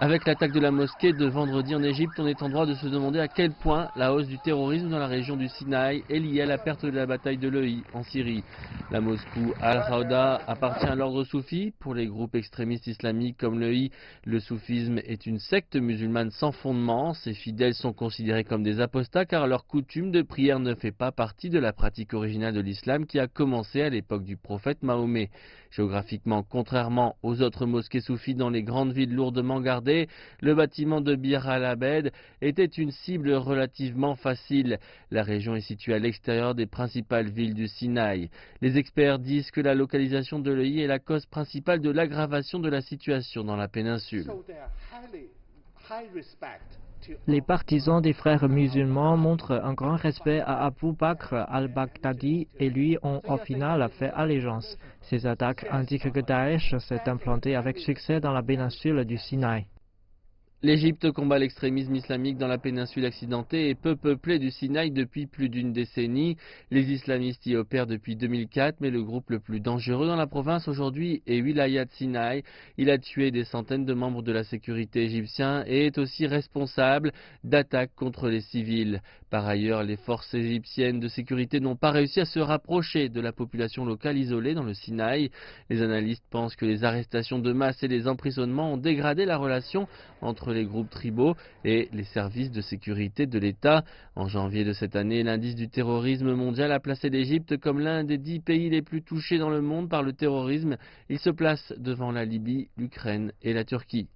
Avec l'attaque de la mosquée de vendredi en Égypte, on est en droit de se demander à quel point la hausse du terrorisme dans la région du Sinaï est liée à la perte de la bataille de l'Ei en Syrie. La mosquée Al-Rawda appartient à l'ordre soufi. Pour les groupes extrémistes islamiques comme l'Ei, le soufisme est une secte musulmane sans fondement. Ses fidèles sont considérés comme des apostats car leur coutume de prière ne fait pas partie de la pratique originale de l'islam qui a commencé à l'époque du prophète Mahomet. Géographiquement, contrairement aux autres mosquées soufis dans les grandes villes lourdement gardées, le bâtiment de Bir al-Abed était une cible relativement facile. La région est située à l'extérieur des principales villes du Sinaï. Les experts disent que la localisation de l'Ei est la cause principale de l'aggravation de la situation dans la péninsule. Les partisans des frères musulmans montrent un grand respect à Abu Bakr al-Baghdadi et lui ont au final fait allégeance. Ces attaques indiquent que Daesh s'est implanté avec succès dans la péninsule du Sinaï. L'Égypte combat l'extrémisme islamique dans la péninsule accidentée et peu peuplée du Sinaï depuis plus d'une décennie. Les islamistes y opèrent depuis 2004, mais le groupe le plus dangereux dans la province aujourd'hui est Wilayat Sinaï. Il a tué des centaines de membres de la sécurité égyptienne et est aussi responsable d'attaques contre les civils. Par ailleurs, les forces égyptiennes de sécurité n'ont pas réussi à se rapprocher de la population locale isolée dans le Sinaï. Les analystes pensent que les arrestations de masse et les emprisonnements ont dégradé la relation entre les groupes tribaux et les services de sécurité de l'État. En janvier de cette année, l'indice du terrorisme mondial a placé l'Égypte comme l'un des 10 pays les plus touchés dans le monde par le terrorisme. Il se place devant la Libye, l'Ukraine et la Turquie.